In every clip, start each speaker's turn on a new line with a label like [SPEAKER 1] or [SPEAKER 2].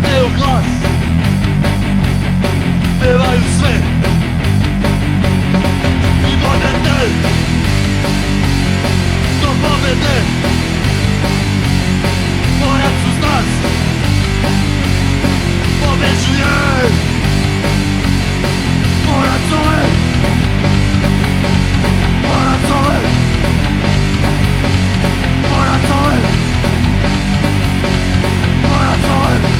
[SPEAKER 1] te u glas, pevaju sve i vode te do pobjede. Borac uz nas pobeđuje. Borac zove, borac zove, borac zove, borac zove.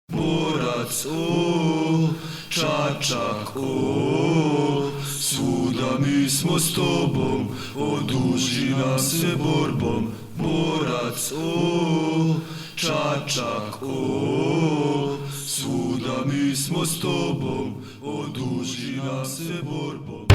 [SPEAKER 2] Borac, Čačak, svuda mi smo s tobom, oduži nas se borbom. Borac, Čačak, svuda mi smo s tobom, oduži nas se borbom.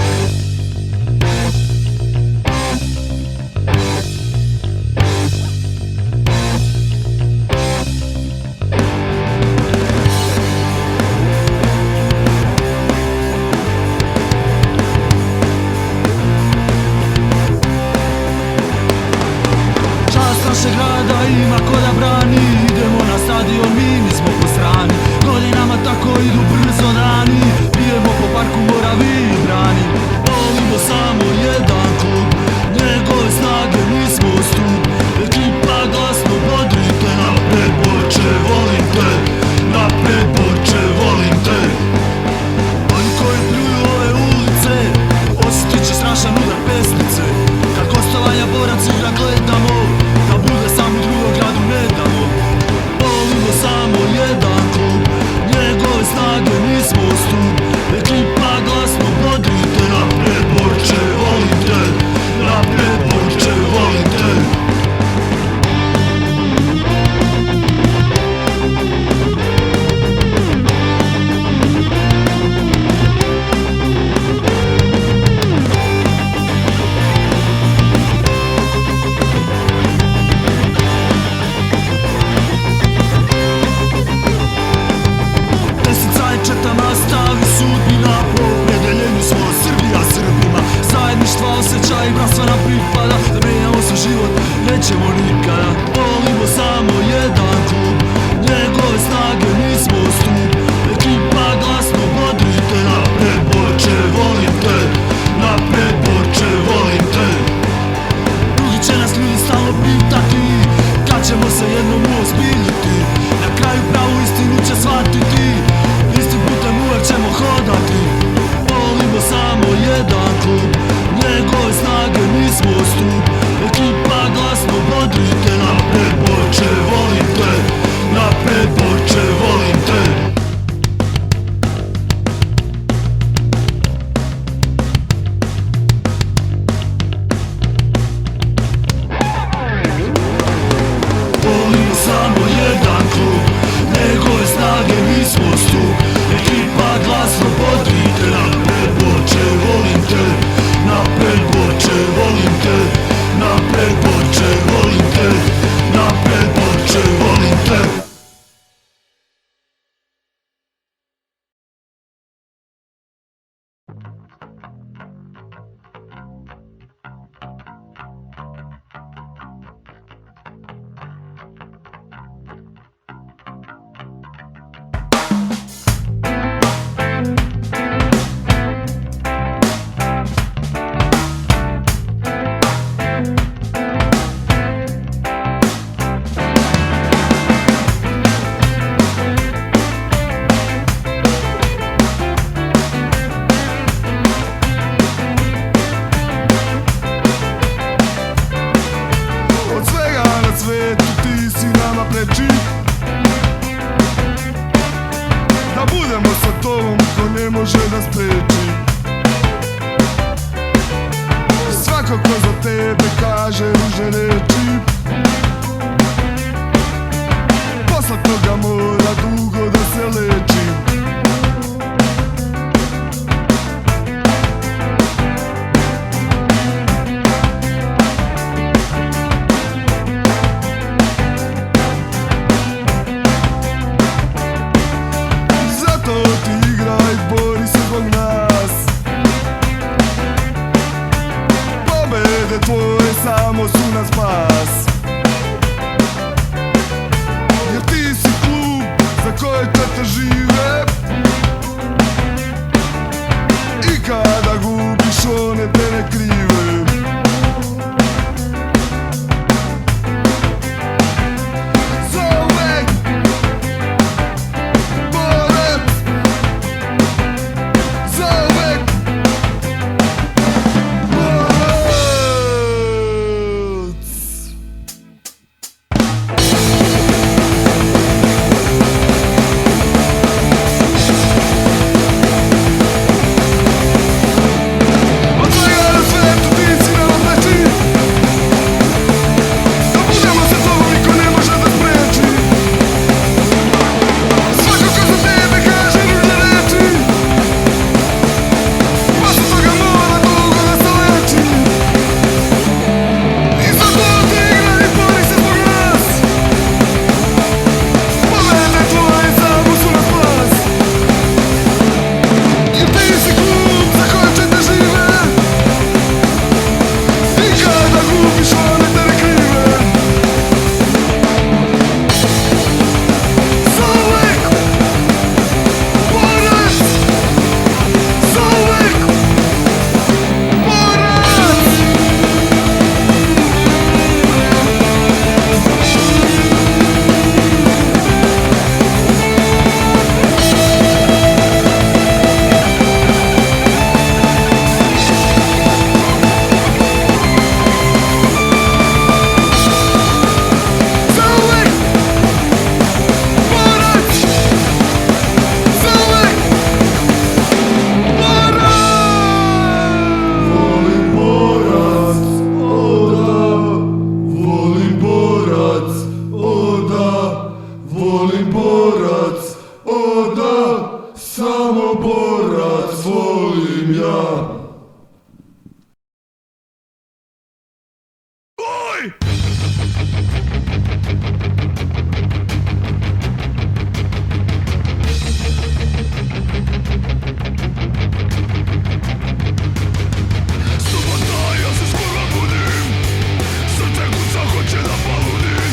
[SPEAKER 3] Našeg grada ima ko da brani, idemo na stadion, mi smo po strani. Godinama tako idu brzo dani, pijemo po parku Moravi i brani. Volimo samo jedan klub, njegove snage mi smo stup. Ekipa glasno bodrite, napred Borče, volim te, napred Borče, volim te. Oni koji pljuju ove ulice, osjetit će strašan udar pesnice. Kad gostovanja Borac igra gledamo, da bude samo u drugom gradu ne damo. Volimo samo jedan klub, njegove snage mi smo stup. Ekipa glasno bodrite, napred Borče, volim te, napred Borče, volim te. Nastavi sudbina, po opredeljenju smo Srbija Srbima. Zajedništva, osjećaj i bratstva nam pripada, da menjamo svoj život nećemo nikada. Volimo samo jedan klub, njegove snage mi smo stup. Ekipa glasno bodrite, napred Borče, volim te, napred Borče, volim te. Drugi će nas ljudi stalno pitati, kad ćemo se jednom uozbiljiti. Na kraju pravu istinu će shvatiti, istim putem uvek ćemo hodati. Volimo samo jedan klub, njegove snage mi smo stup. Ekipa glasno bodrite, napred Borče, volim te, napred Borče, volim te. Volimo samo jedan klub, njegove snage mi smo stup. Ekipa glasno bodrite, napred Borče, volim te, napred Borče, volim te, napred Borče, volim te, napred Borče, volim te. Da budemo sa tobom, ko ne može da spreči. Svako ko za tebe kaže ružne reči, posle toga mora dugo da se leči. Pobede tvoje samo su nas spas.
[SPEAKER 2] borac, o da, volim borac, o da, samo borac volim ja. Oj! Subota, ja se skoro budim, srce kuca, hoće da poludim.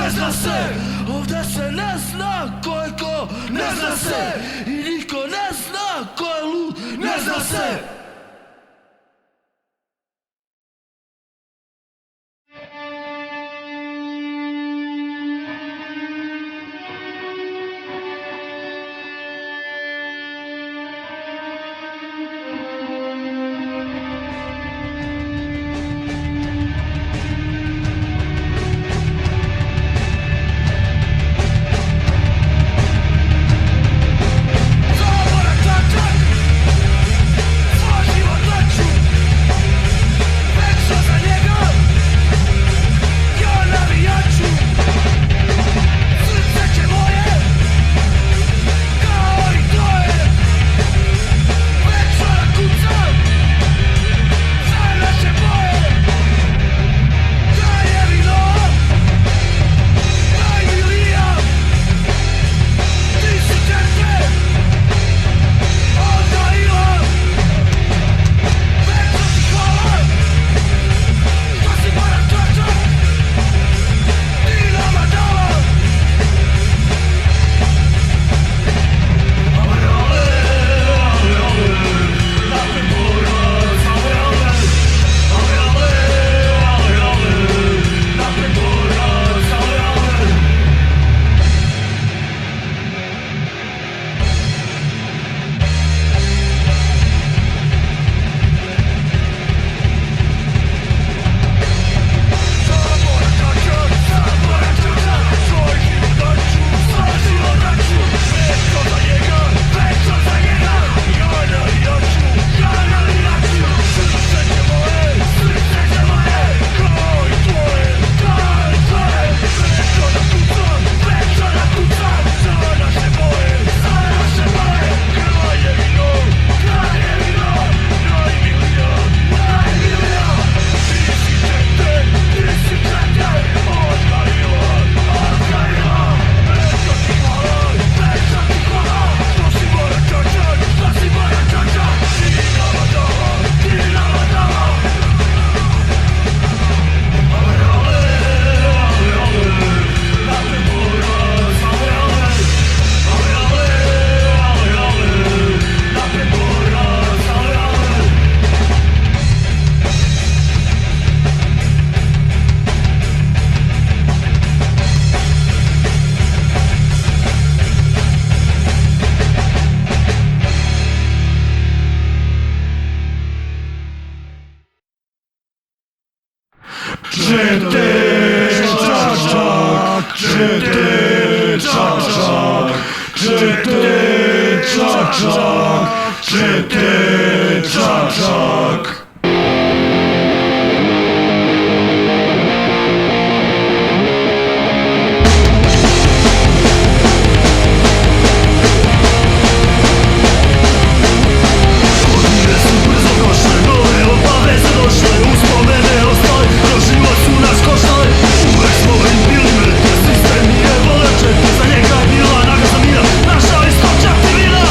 [SPEAKER 3] ne zna se. Ovdje se ne zna ko je ko, ne zna se. I niko ne zna ko je lud, ne zna se.
[SPEAKER 4] Nasza istota cywilna.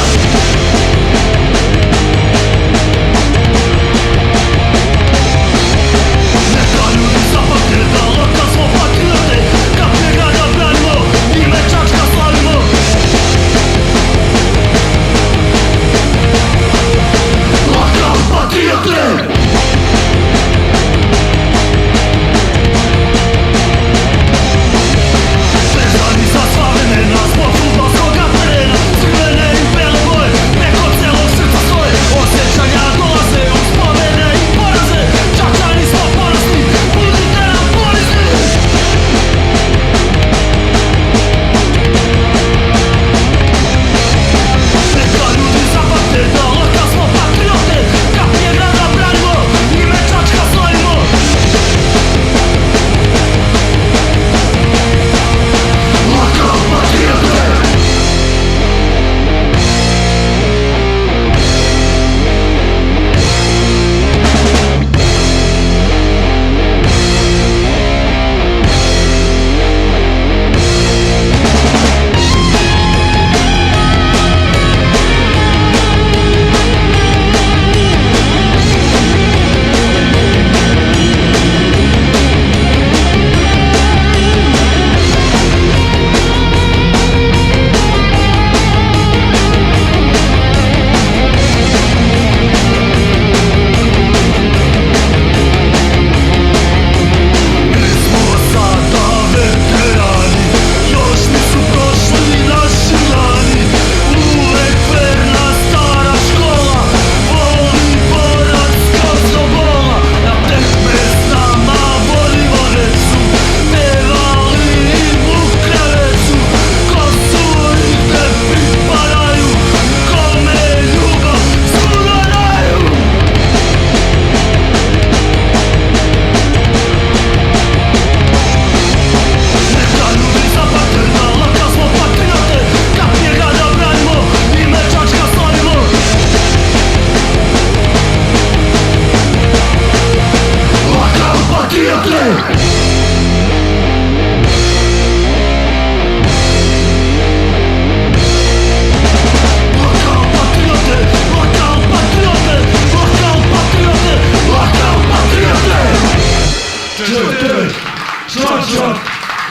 [SPEAKER 2] čak,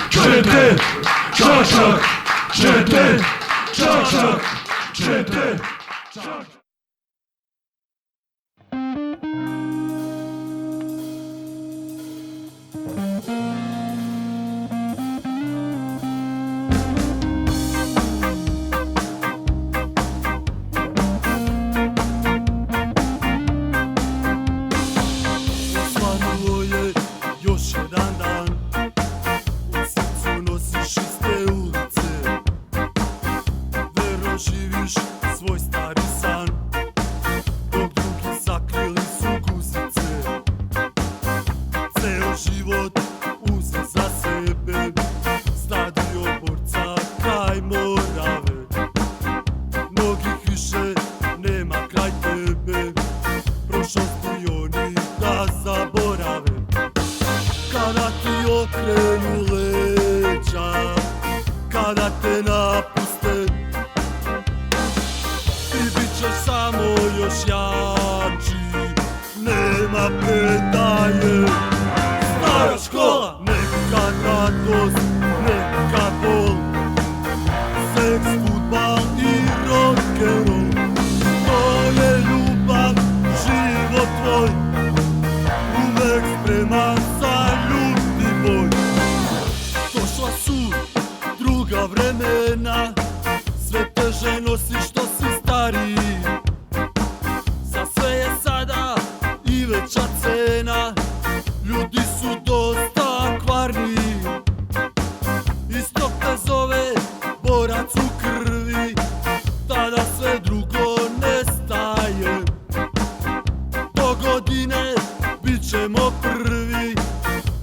[SPEAKER 2] čete, čak, čak, čete, čak, čak, čete, čak.
[SPEAKER 3] Osvanulo je još jedan dan, u srcu nosiš iste ulice, verno živiš svoj stari san, dok drugi sakrili su guzice. Ceo život uze za sebe, stadio borca kraj Morave, mnogih više nema kraj tebe, prošlosti oni da zaborave. Kada ti okrenu leđa, kada te napuste, ti bit ćeš samo još jači, nema predaje. Stara škola, neka radost, neka bol, seks, fudbal i rock'n'roll. To je ljubav, život tvoj, uvek spreman za ljuti boj. Došla su druga vremena, sve teže nosiš što si stariji. Za sve je sada i veća cena, ljudi su dosta kvarniji. Istok te zove borac u krvi, tada sve drugo nestaje. Do godine bit ćemo prvi,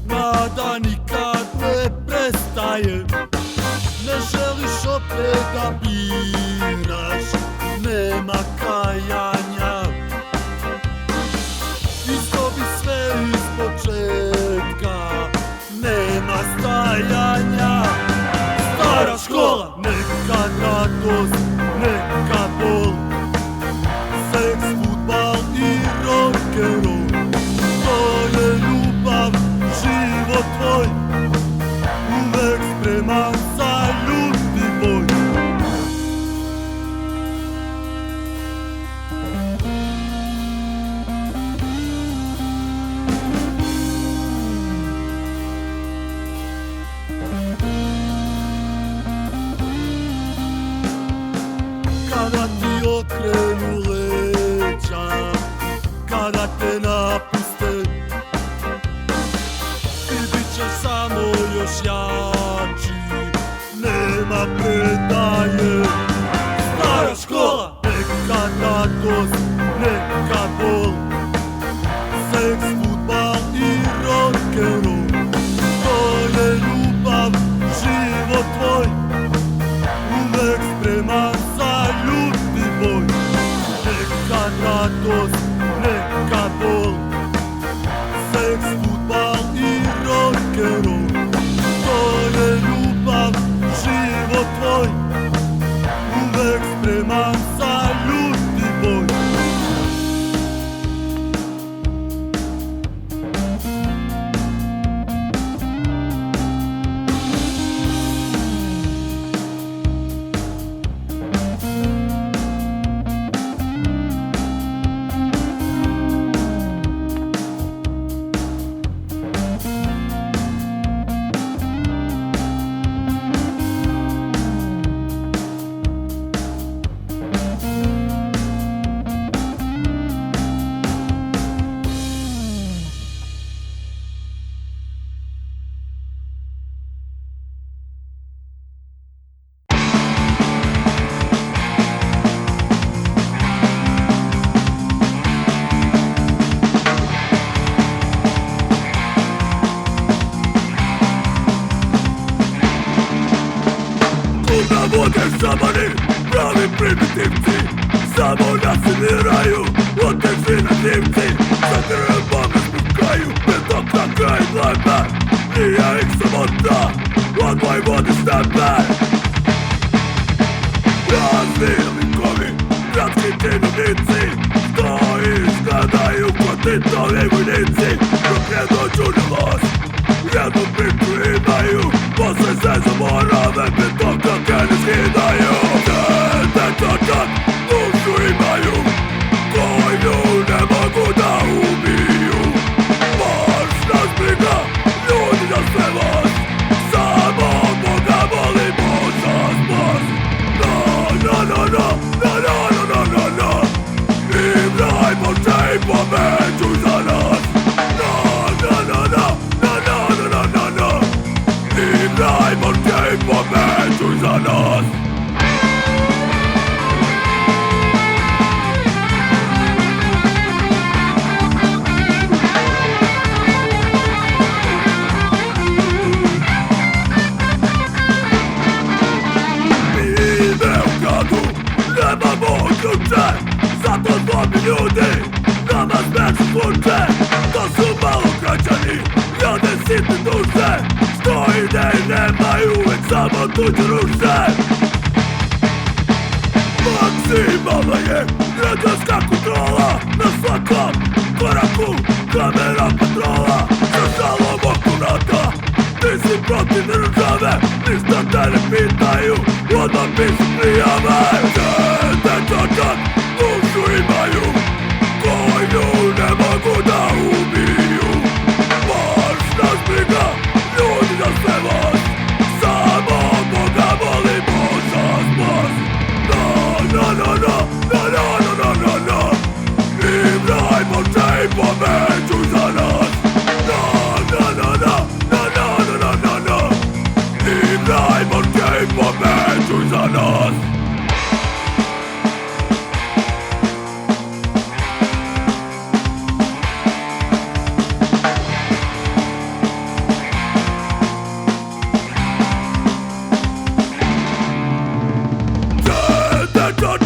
[SPEAKER 3] nada nikad ne prestaje. Ne želiš opet da biraš, nema kajanja, isto bi sve iz početka, nema stajanja. Stara škola, neka radost, neka bol, seks, fudbal i rock'n'roll. To je ljubav, život tvoj, uvek spreman za ljuti boj. Kada ti okrenu leđa, kada te napuste, ti bit ćeš samo još jači, nema predaje. Stara škola, neka radost, neka bol, seks, fudbal i rock'n'roll. To je ljubav, život tvoj, uvek spreman za ljuti boj. Neka radost, neka bol, seks, fudbal i rock'n'roll. To je ljubav, život tvoj, uvek spreman za ljuti boj.
[SPEAKER 2] Vode zamani, pravi primitivci, samo nasiliraju, otežni nativci. Za trebama spukaju, bez dok na kraj gleda, nije ih samota, od moj vodi štanda. Razni likovi, gradski činovnici, stoji izgledaju ko Titovi vojnici. Dok ne dođu na vlast, jednu bitku ima prekidaju. Čak dušu imaju koju ne mogu da ubiju. Baš nas briga ljudi za sve vas, samo Boga molimo za spas. Na igrajmo se i pomeđuj za nas. Igrajmo se i pomeđuj za nas. Nemamo ključe, zato zlobi ljudi nama smeću sluče. To su malo građani, jade sitne duše, što ideje nemaju, već samo tuđe ruše. Maksimalna je građanska kontrola, na svakom koraku kamera patrola. Sa šalom oko vrata, ti si protiv države, ništa te ne pitaju, odmah pišu prijave. Čak dušu imaju koju ne mogu da ubiju. Baš nas briga ljudi za sve vas, samo Boga molimo za spas. Igrajmo se i pomeđuj za nas. Igrajmo se i pomeđuj za nas.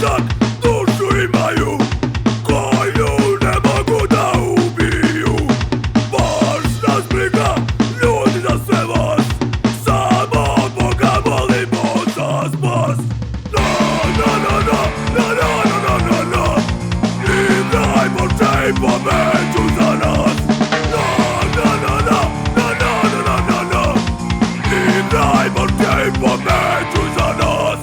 [SPEAKER 2] Čak dušu imaju koju ne mogu da ubiju. Baš nas briga ljudi za sve vas, samo Boga molimo za spas. Igrajmo se i pomeđuj za nas. Igrajmo se i pomeđuj za nas.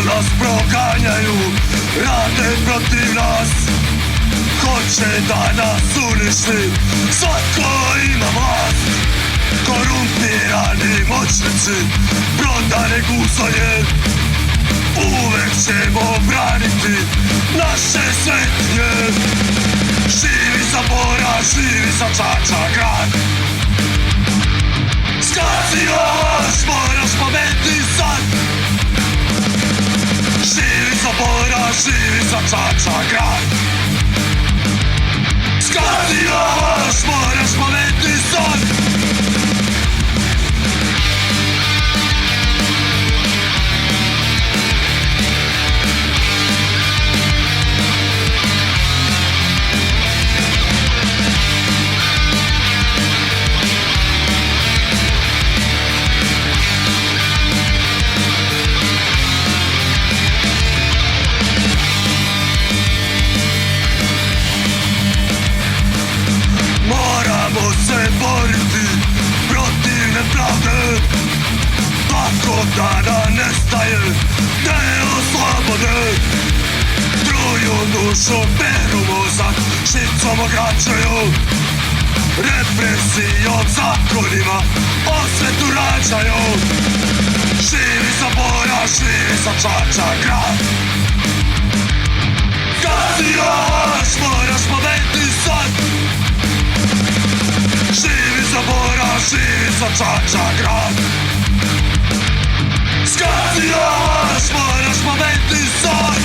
[SPEAKER 4] Nas proganjaju, rade protiv nas, hoće da nas uništi, svatko ima vlast. Korumpirani moćnici, prodane gusonje, uvek ćemo braniti naše svetinje. Živi za Bora, živi za Čačak grad. Skazi još, moraš pobediti sad. Živi za Bora, živi za Čačak grad. Skazi još, moraš pobediti sad. dana nestaje, deo slobode. Truju dušu, peru mozak, šicom ograđaju, represijom, zakonima, osvetu rađaju. Živi za Bora, živi za čača grad. Kad ti još moraš pobediti sad. Živi za Bora, živi za čača grad. Kad ti još moraš pobediti sad.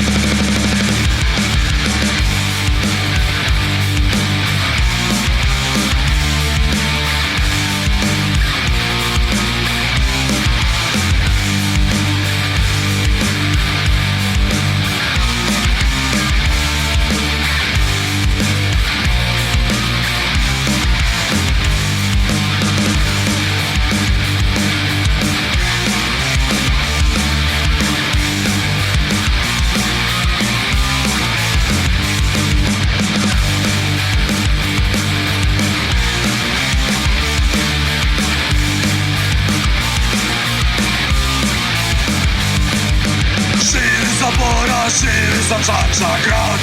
[SPEAKER 4] Živi za čača grad.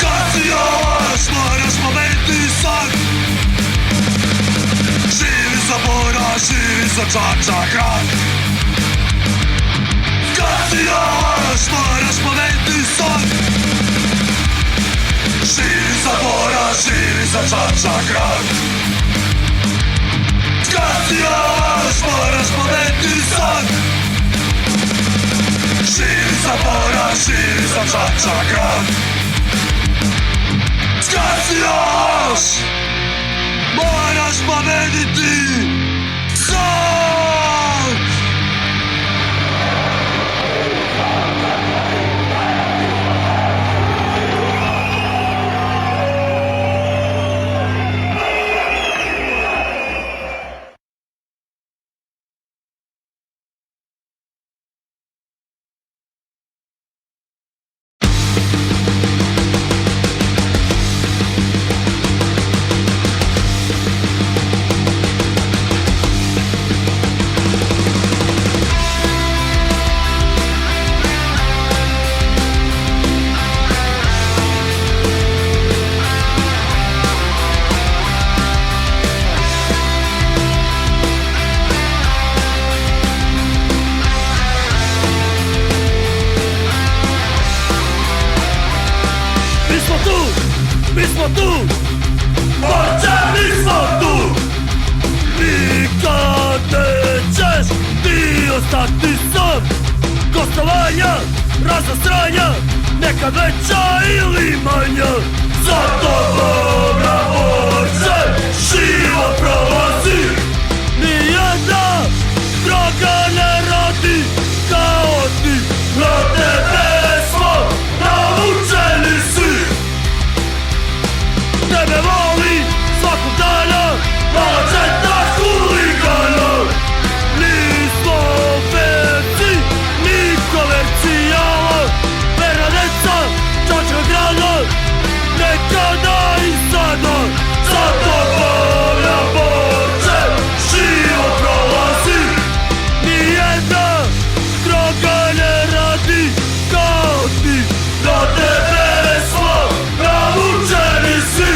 [SPEAKER 4] Kad ti još moraš pobediti sad. Živi za Bora, živi za čača grad. Kad ti još moraš pobediti sad. Živi za Bora, živi za čača grad. Kad ti još moraš pobediti sad. Živi za Bora, živi za čača grad. Kad ti još moraš pobediti sad.
[SPEAKER 2] Mi smo tu, Borče, mi smo tu. Nikad nećeš ti ostati sam. Gostovanja, razostranja, nekad veća ili manja. Za tobom na Borče život prolazi. Nijedna droga ne radi kao ti. Na tebe smo navučeni svi. Tebe voli svakog dana, mala četa huligana. Nismo verci, ni komercijala. Verna deca, čačka grada, nekada i sada. Za tobom na Borče život prolazi. Nijedna droga ne radi kao ti. Na tebe smo navučeni svi.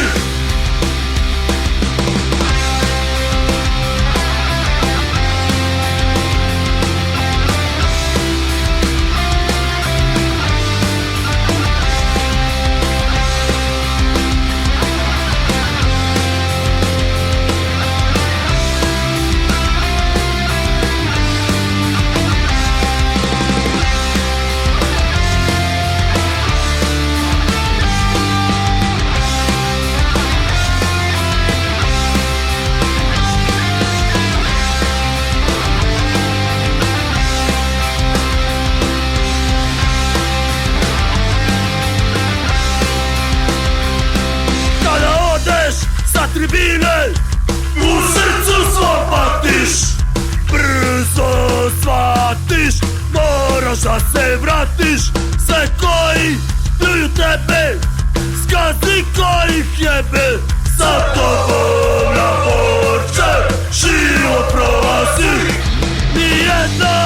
[SPEAKER 2] Tribine, u srcu svom patiš. Brzo shvatiš, moraš da se vratiš. Sve koji pljuju tebe, skazi koji ih jebe. Sa tobom na Borče život prolazi. Nijedna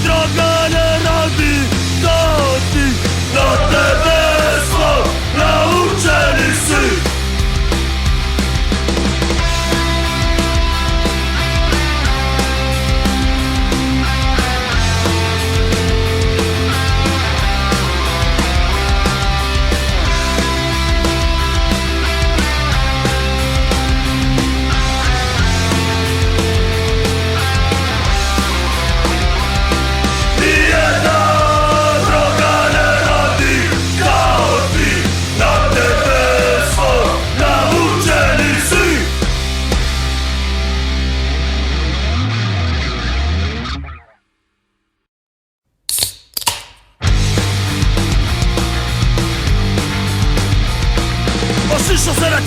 [SPEAKER 2] droga ne radi kao ti. Na tebe smo naučeni svi.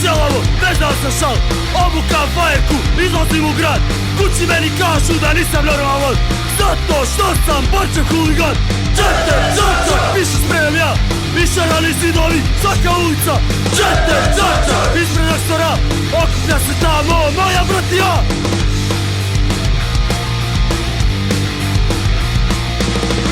[SPEAKER 2] ćelavo, ne znam sam šal. Obukam fajerku, izlazim u grad. Kući meni kažu da nisam normalan, zato što sam bačen huligan. Čete, čačak, više spremam ja, išarani zidovi, svaka ulica. Čete, čačak, ispred aktora, okuplja se tamo moja bratija.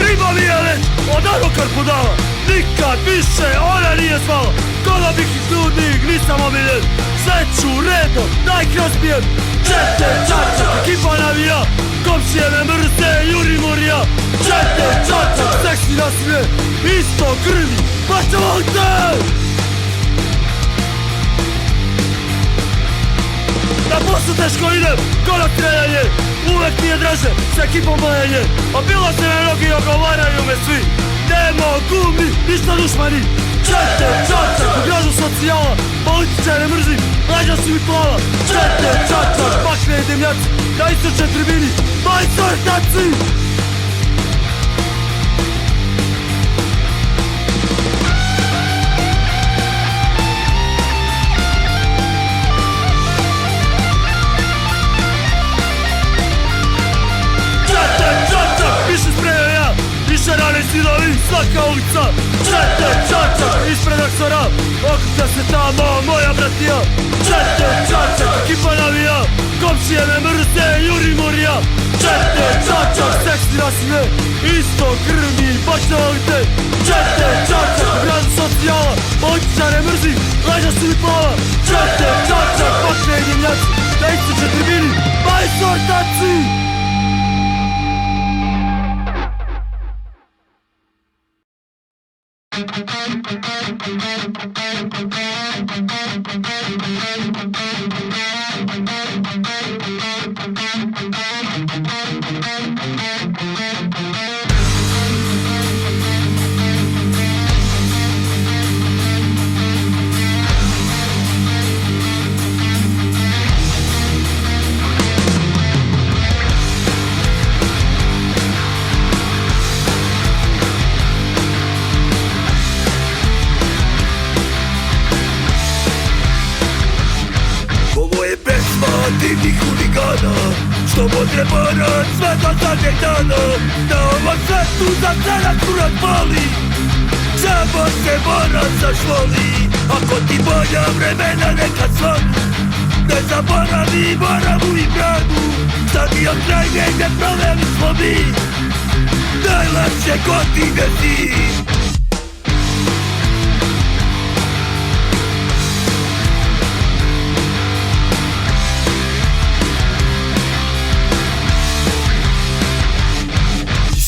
[SPEAKER 2] Riba mi je već od Arokar podala, nikad više ona nije zvala. Koda bih iz ljudnih nisam omiljen, sve ću redom da ih razbijem. Čete, čačak, ekipa navija, komšije me mrze, juri morija. Čete, čačak, seksi nasilje, isto krvi, pa će volite! Na poslu teško idem, korak trenanje, uvek mi je draže, s ekipom bojenje. A bilo se na nogi i ogovaraju me svi, ne mogu mi ništa dušmani. Čete, čačak, u gradu socijala, političare mrzim, leđa su mi plava. Čete, čačak, bakne i dimljaci, na istočnoj tribini, majstortaci! Išarani zidovi, svaka ulica. Čete, čačak, ispred aktora, okuplja se tamo moja bratija. Čete, čačak, ekipa navija, komšije me mrze, juri morija. Čete, čačak, seksi nasilje, isto krvi, baš ne volite. Čete, čačak, u gradu socijala, političare mrzim, leđa su mi plava. Čete, čačak, bakne i dimljaci, na istočnoj tribini, majstortaci! Divnih huligana, što može morat sve do zadnjeg dana. Na ovom svetu za sada kurat boli, samo se mora zašvoli. Ako ti bolja vremena neka zvonu, ne zaboravi Moravu i Branu. Stadion kraj negdje proveli smo mi, najlepše godine ti.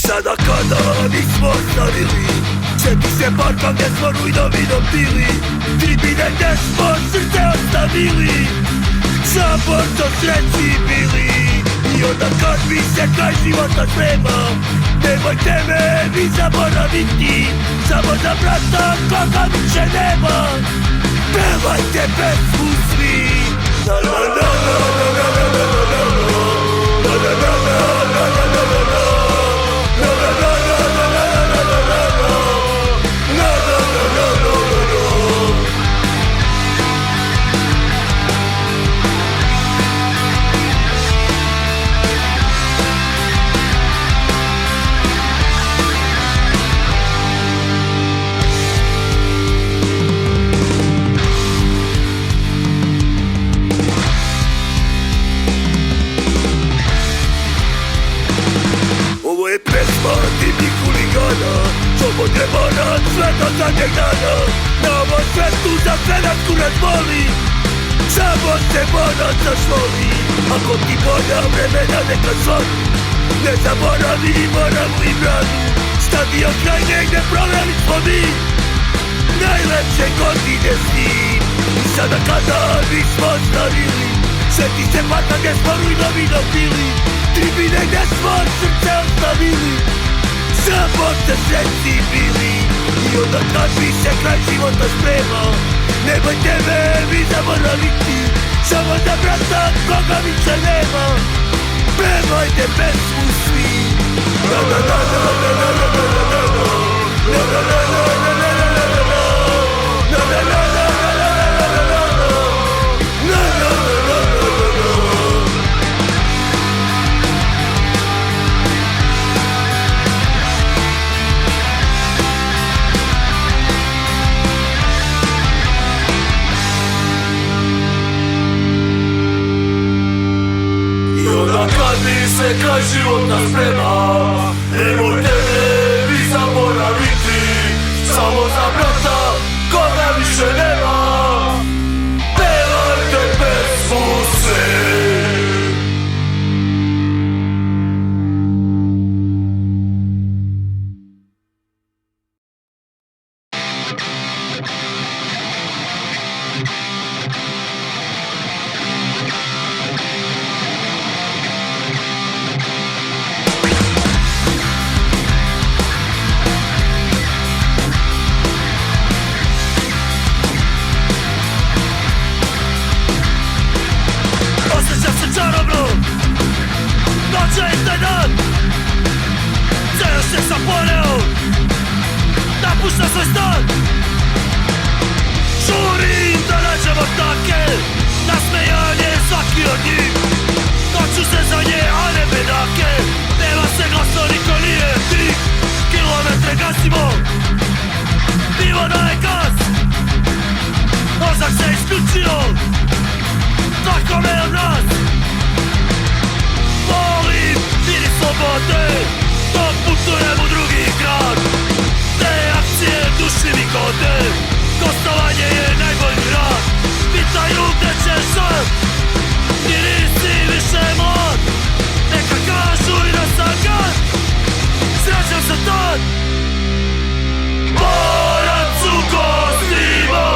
[SPEAKER 2] Sada kada nismo ostavili, sjeti se parka gdje smo rujnovinom pili. Tribine gdje smo srce ostavili, samo što sreći bili. I onda kad mi se kraj života sprema, nemojte me vi zaboraviti, samo za brata koga više nema. Pevajte pesmu svi. Na na na na na na na na na na na na na na. Ovo je pesma divnih huligana, što može morat sve do zadnjeg dana. Na ovom svetu za sve nas kurac boli, samo se morat zašvoli. Ako ti bolja vremena neka zvonu, ne zaboravi Moravu i Branu. Stadion kraj negdje proveli smo mi, najlepše godine s njim. I sada kada nismo ostavili, sjeti se parka gdje smo rujnovinom pili. Tribine gdje smo srce ostavili, samo ste srećni bili. I onda kad mi se kraj života sprema, nemojte me vi zaboraviti, samo za brata koga više nema. Pevajte pesmu svi. Na na na na na na na na na na. Na na na na na na na na na. Na na na na na na na na na. mi se kraj života sprema. Nemojte me vi zaboraviti, samo za brata koga više nema. Pevajte pesmu svi. Osjećam se čarobno, noće i taj dan. Ceo se sam poneo, napuštam svoj stan. Žurim da nađemo take, nasmejanje svaki od njih. Hoću se za nje, a ne bedake. Nema se glasno, niko nije tih. Kilometre gasimo, pivo daje gas. Mozak se isključio, svakome od nas. Volim miri slobode, dok putujem u drugi grad. Te akcije duši mi gode, gostovanje je najbolji rad. Pitaju gde ćeš sad, ti nisi više mlad. Neka kažu i da sam gad, srećem se tad. Borac u gostima,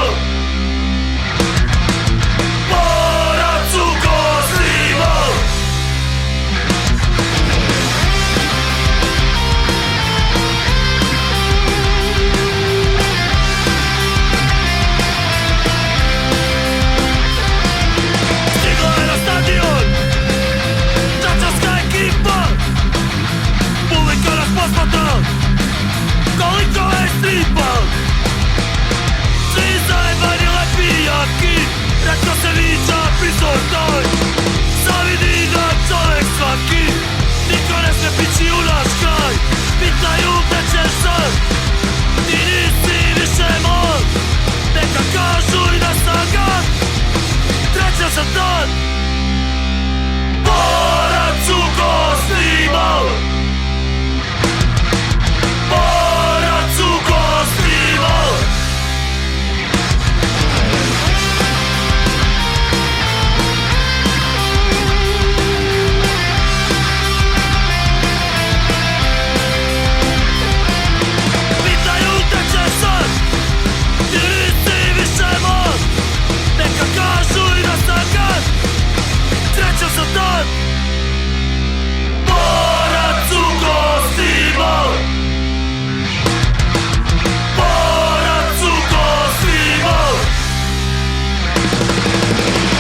[SPEAKER 2] borac u gostima. Stigla je na stadion čačanska ekipa, publika nas posmatra koliko je stripa. Svi zajebani lepi i jaki, retko se viđa prizor taj. Zavidi nam čovek svaki, niko ne sme pići u naš kraj. Pitaju gde ćeš sad, ti nisi više mlad. Neka kažu i da sam gad, treća sam tad. Borac u gostima, borac u gostima. Pitaju gde ćeš sad, ti nisi više mlad. Neka kažu i da sam gad, treća sam tad. Borac u gostima, borac u gostima,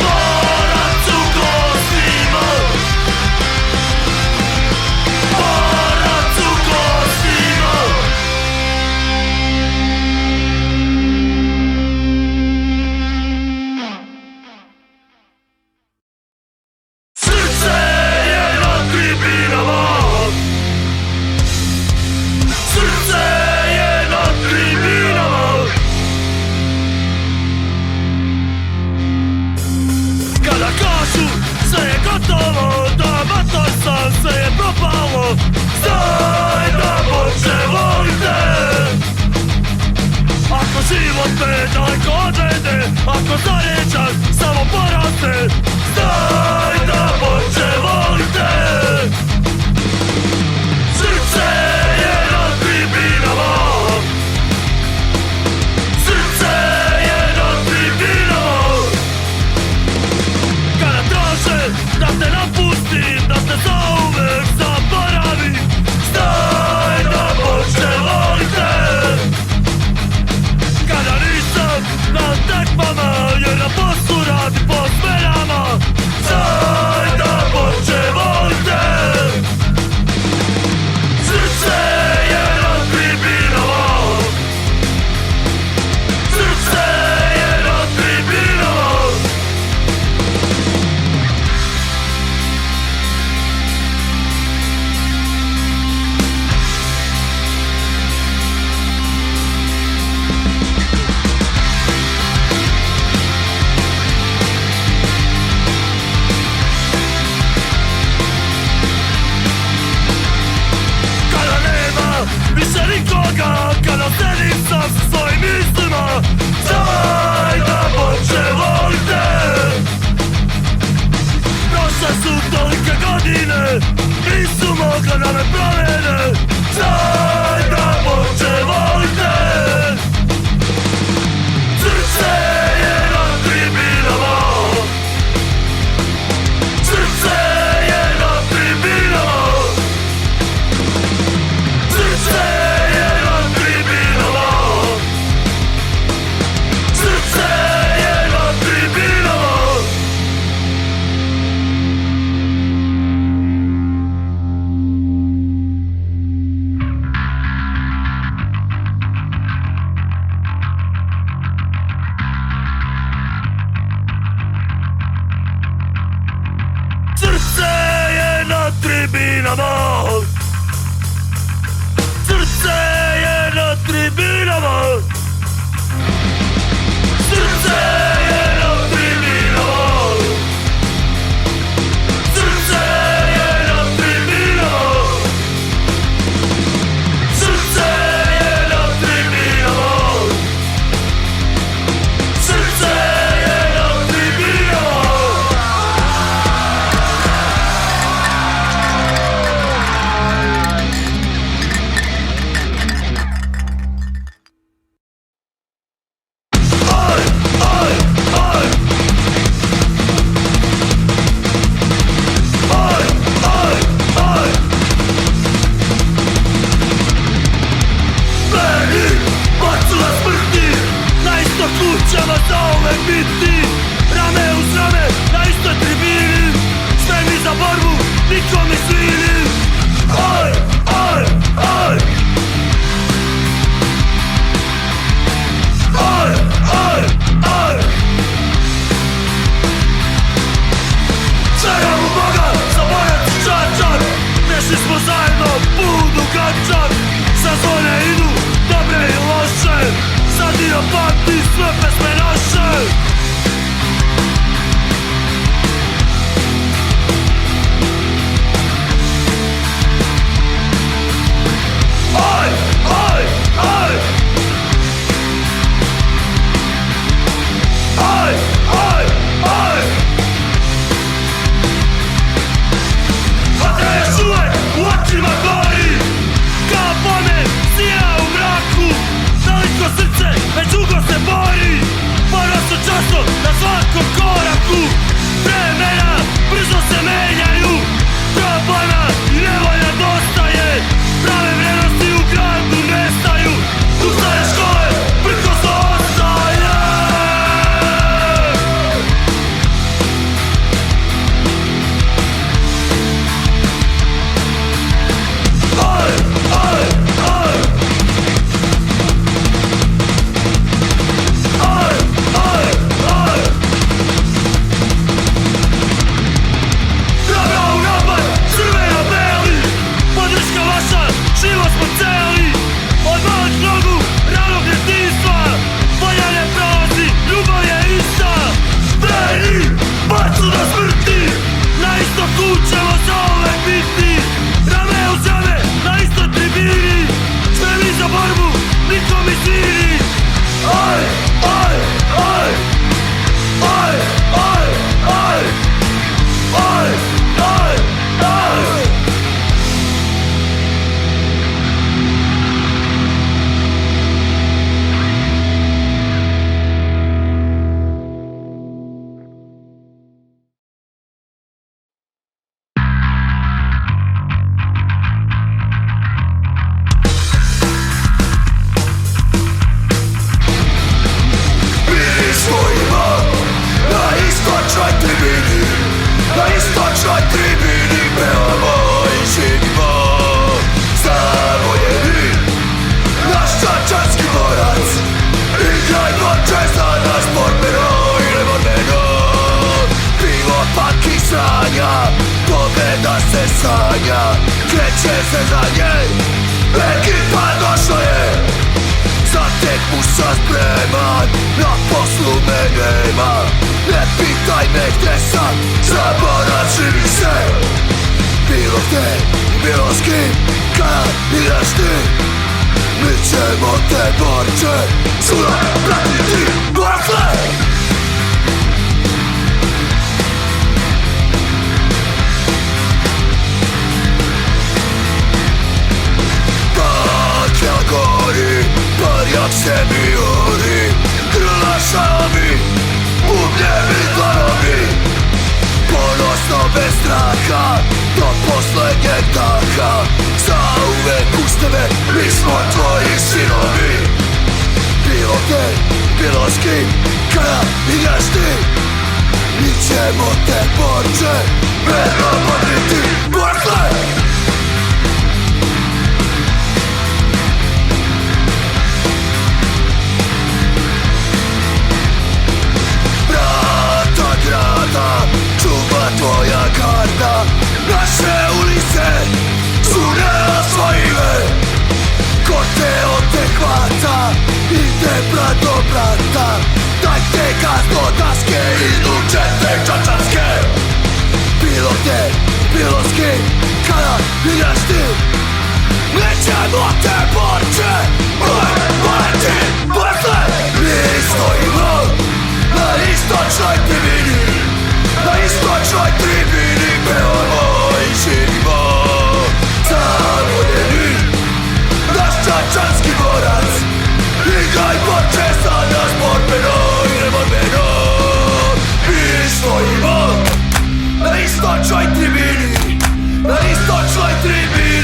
[SPEAKER 2] borac u gostima, borac u gostima. Srce je na tribinama, srce je na tribinama. Kada kažu sve je gotovo, da mator sam, sve je propalo, znaj da Bože volite. Ako život me daleko odvede, ako zaređan samo poraste, znaj da Bože volite. Srce je na tribinama, srce je na tribinama. Kada traže da te napustim, da te zauvek zaboravim, znaj da Bože volite. Kada nisam na tekmama, jer na poslu radim po smenama, teške godine nisu mogle da me promene. Znaj da Bože volim te. Srce je na tribinama. Srce je na tribinama. Srce je na tribinama. Srce je na tribinama. Srce je na tribinama. Srce je na tribinama. Srce je na tribinama. Srce je na tribinama. Srce je na tribinama. Srce je na tribinama. Ćemo zauvek biti rame uz rame na istoj tribini, spremni za borbu, niko mi svini. Aj, aj, aj. Aj, aj, aj. Čekam u Boga, za borac i čačak. Nešli smo zajedno put dugačak. Sezone idu, dobre i loše. Sad dio pamti sve pesme naše. Aj, aj, aj. Aj, aj, aj. Vatra još uvek u očima gori, kao pomen sija u mraku. Veliko srce već dugo se bori, mora su často na svakom koraku. Vremena brzo se menjaju, problema i nevolja dosta je. Prave vrijednosti u gradu nestaju, tu stare škole brko se ostaje. Aj, aj, aj. Aj, aj, aj. Rabra u napad, crveno beli, podrška vaša, život smo celi. Od malih nogu, ranog djetinjstva, volja ne prolazi, ljubav je ista. Vredi, bacu do smrti, na istoku ćemo zauvek biti. Rame uz rame, na istoj tribini, spremni za borbu, niko mi svini. Aj, aj, aj. Aj, aj, aj. Aj, aj, aj. Mi stojimo na istočnoj tribini, na istočnoj tribini pevamo i živimo. Zavojeni, naš čačanski borac, igrajmo čest za naš borbeno i neborbeno. Pivo, pak i sranja, pobjeda se sanja, kreće se za njej, ekipa došla je. Za tekmu sam spreman, na poslu me nema. Ne pitaj me gdje sam, zaboravim se. Bilo gdje, bilo s kim, kad ideš ti, mi ćemo te borče svuda pratiti, borakle. Mi smo tvoji sinovi. Bilo gde, bilo s kim, kada igraš ti, mi ćemo te borče verno bodriti. Bortle! Vrata grada čuva tvoja garda. Naše ulice su neosvojive. Ko te hvata, ide brat do brata. Dajte gazdo daske i učete čačanske. Bilo gde, bilo s kim, kada igraš ti, nećemo te borče voleti. Bortle! Mi stojimo na istočnoj tribini. Na istočnoj tribini pevamo i živimo. Zavodjeni naš čačanski borac. Igraj borče za nas borbeno i neborbeno. Mi stojimo na istočnoj tribini. Na istočnoj tribini.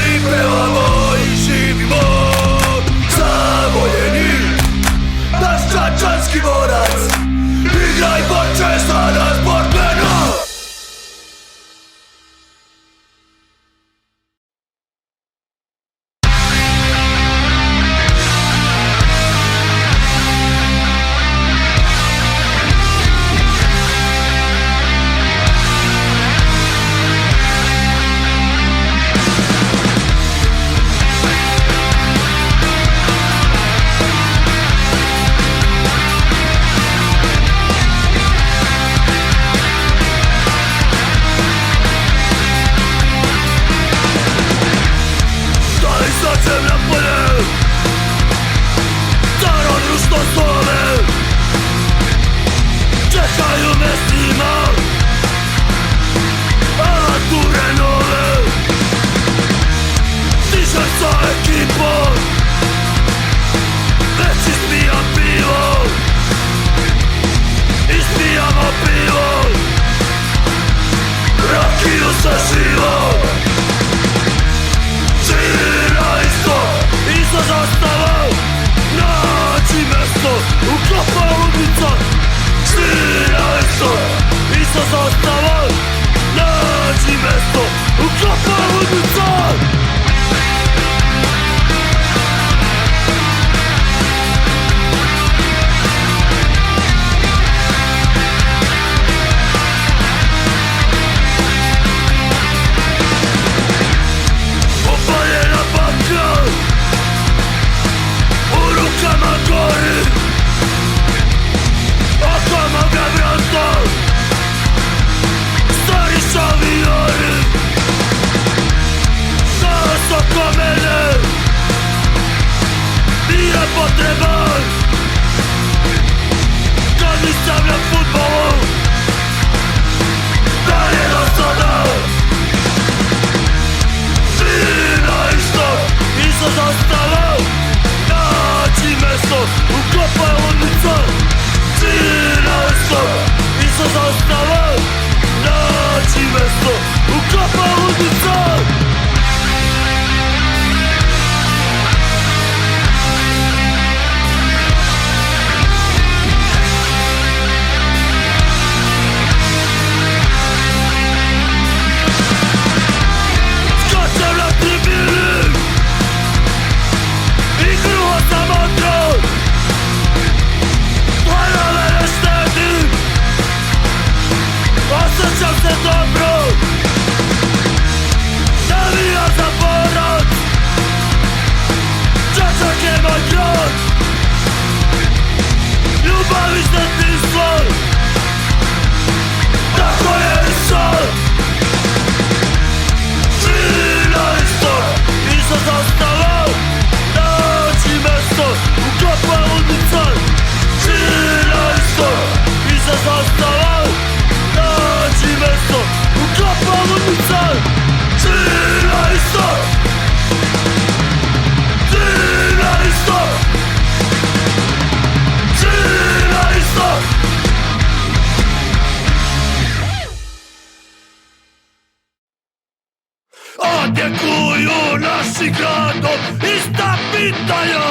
[SPEAKER 2] odjekuju naši gradom ista pitanja.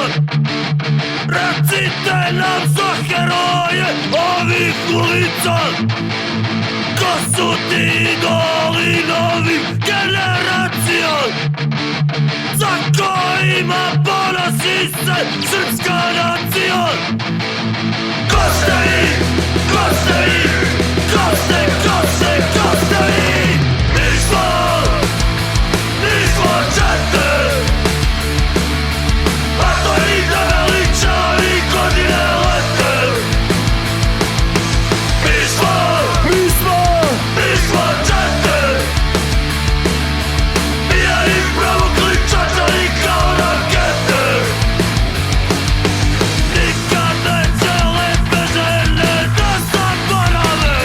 [SPEAKER 2] Recite nam za heroje ovih ulica, ko su ti idoli novim generacija, za kojima ponosi se srpska nacija. Ko ste vi? Ko ste vi? Ko ste, ko ste, ko ste vi? Mi smo čete, a to ide veličani godine lete. Mi smo čete, pijani provukli čačani kao rakete. Nikad neće lepe žene da zaborave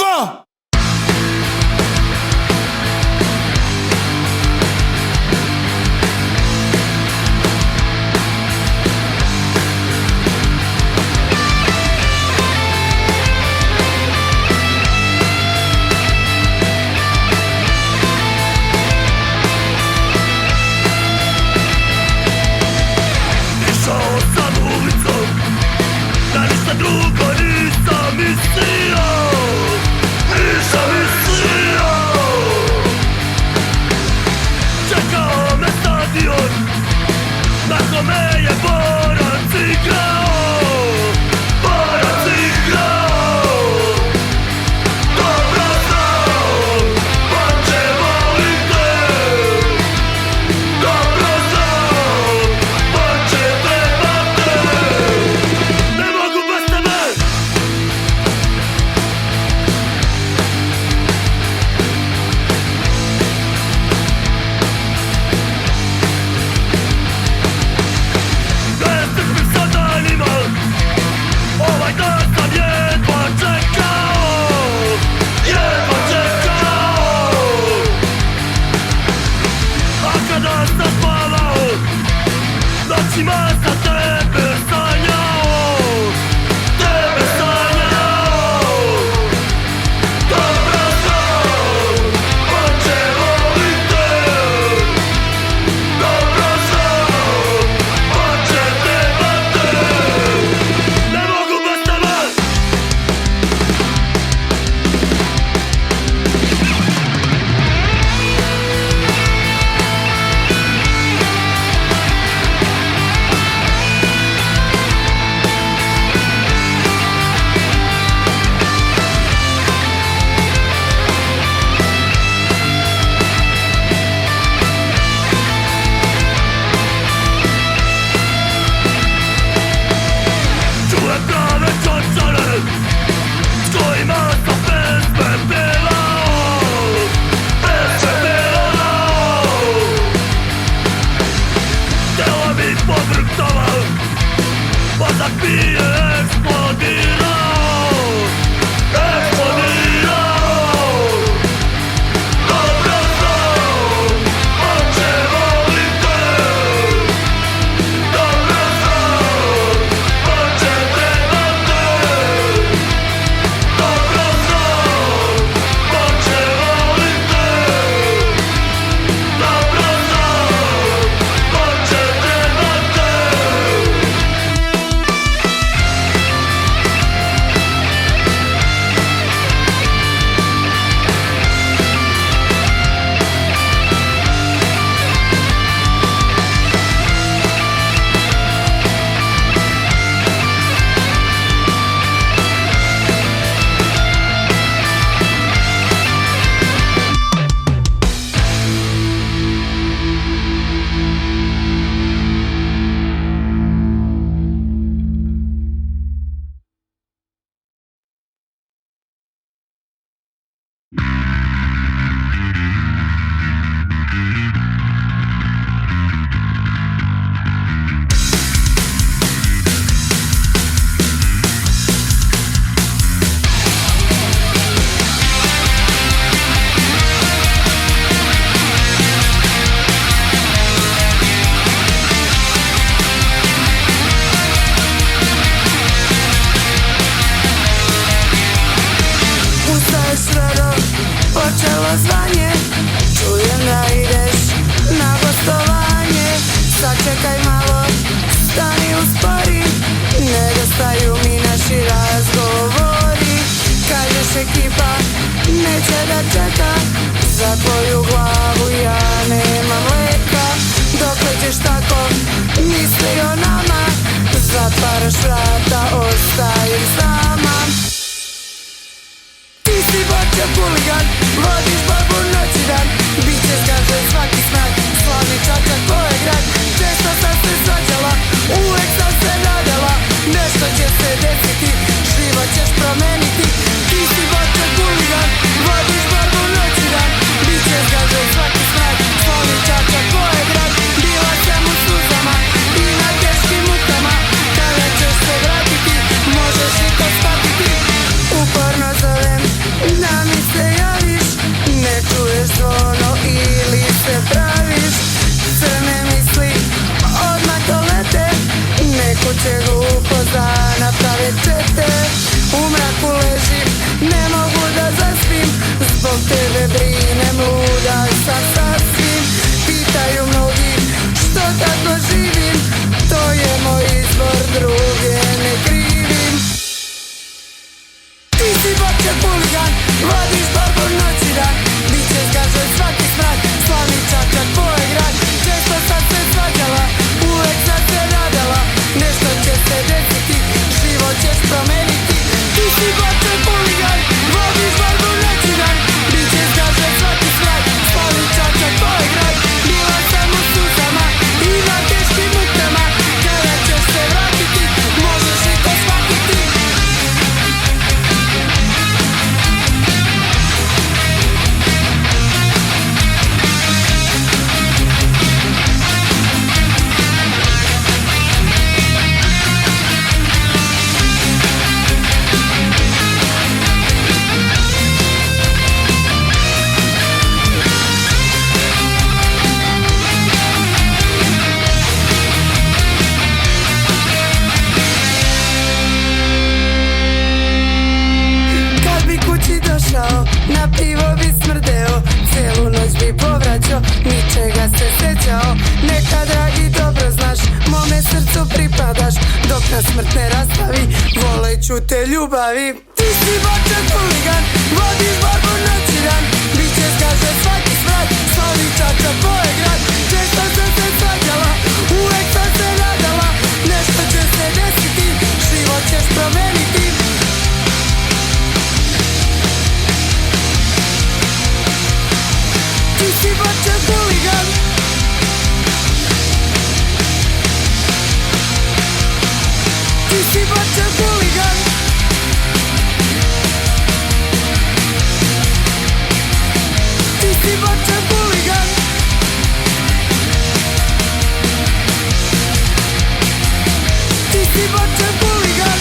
[SPEAKER 2] 2.
[SPEAKER 5] Svaki smak, svoli čačak, ko je grad, bila sam u suzama i na teški kuće glupo za naprave čete. U mraku ležim, ne mogu da zaspim, zbog tebe brinem, luda sam sasvim. Pitaju mnogi što tako živim, to je moj izbor, druge ne krivim. Ti si bačak huligan, vadiš barbu noć i dan, biće zgažen svaki smrad, slavni čačak tvoj grad. Često sam se svađala, uvek sam se radala, nešto će se desiti, život ćeš promeniti. Ti si bačak huligan, vadiš barbu noć i dan, biće zgažen svaki smrad, slavni čačak tvoj grad. Bila sam u suzama i na teškim mukama, kada ćeš se vratiti, možeš i to shvatiti. Na pivo bi smrdeo, cijelu noć bi povraćao, ničega se sećao. Neka dragi dobro znaš, mome srcu pripadaš, dok nas smrt ne rastavi, voleću te ljubavi. Ti si bačak huligan, vodiš barbu noć i dan, biće zgažen svaki smrad, slavni čačak tvoj grad. Često sam se svađala, uvek sam se nadala, nešto će se desiti, život ćeš promeniti. Ti si bačak huligan, ti si bačak huligan, ti si bačak huligan, ti si bačak huligan.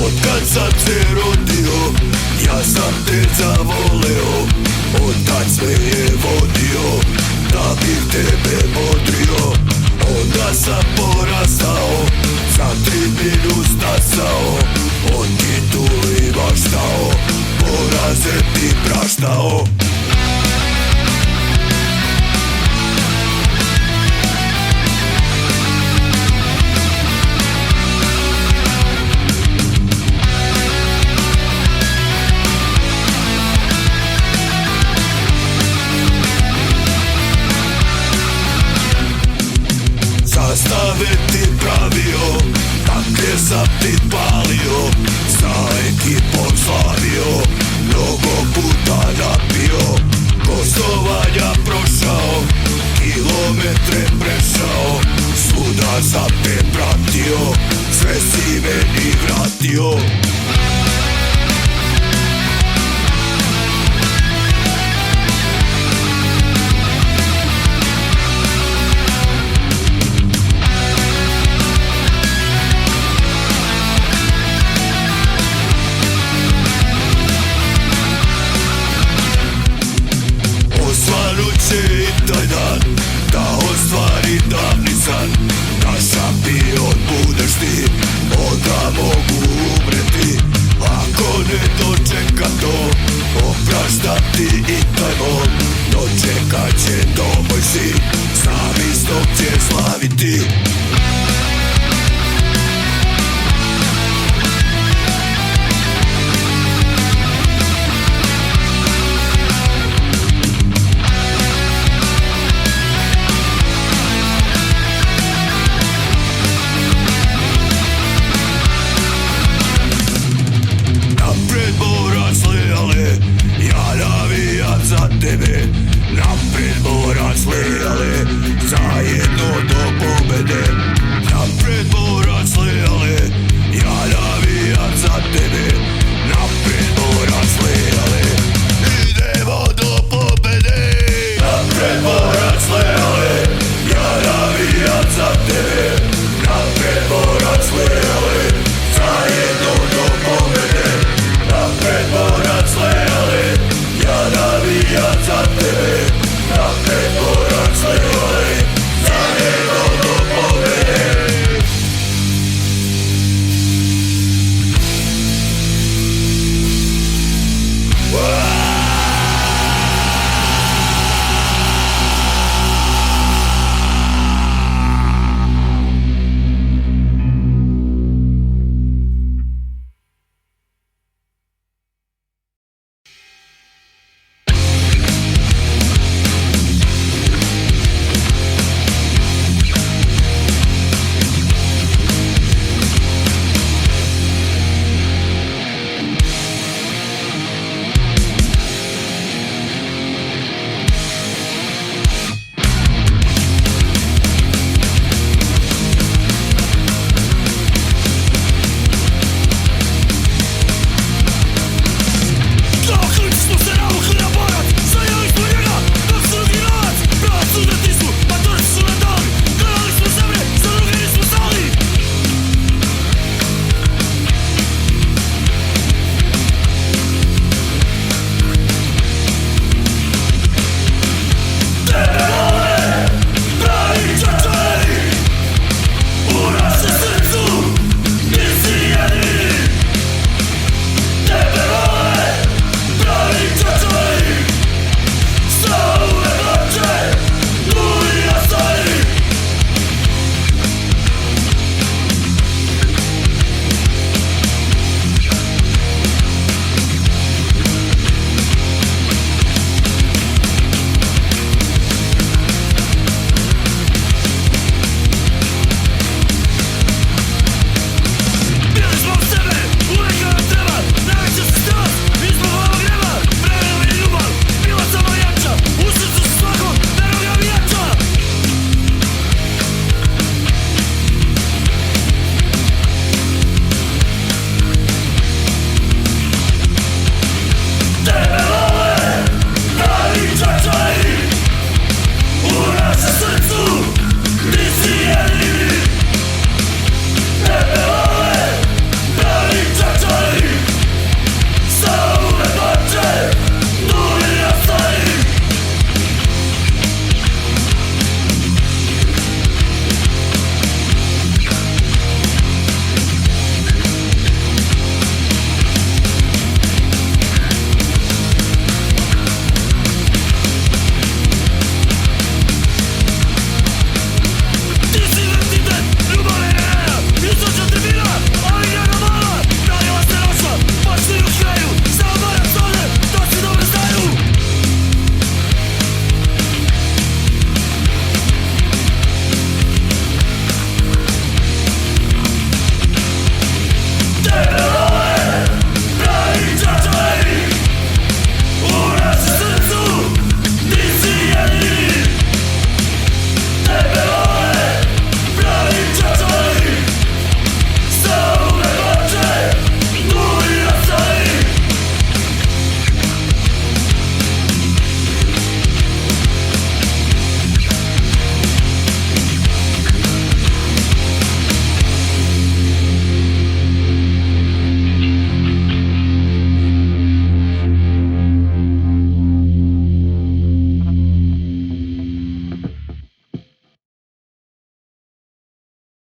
[SPEAKER 2] Otkad sam se rodio, ja sam te zavoleo, otac me je vodio, da bih tebe bodrio. Onda sam porastao, za 3 minut stasao, od tituli maštao, poraze ti praštao. Zastave ti pravio, takve sam ti palio, sa ekipom slavio, mnogo puta napio, gostovanja prošao, kilometre prešao, svuda sam te pratio, sve si meni vratio. I taj dan, da ostvari davni san, da šampion budeš ti, onda mogu umreti. Ako ne dočeka to, opraštam ti i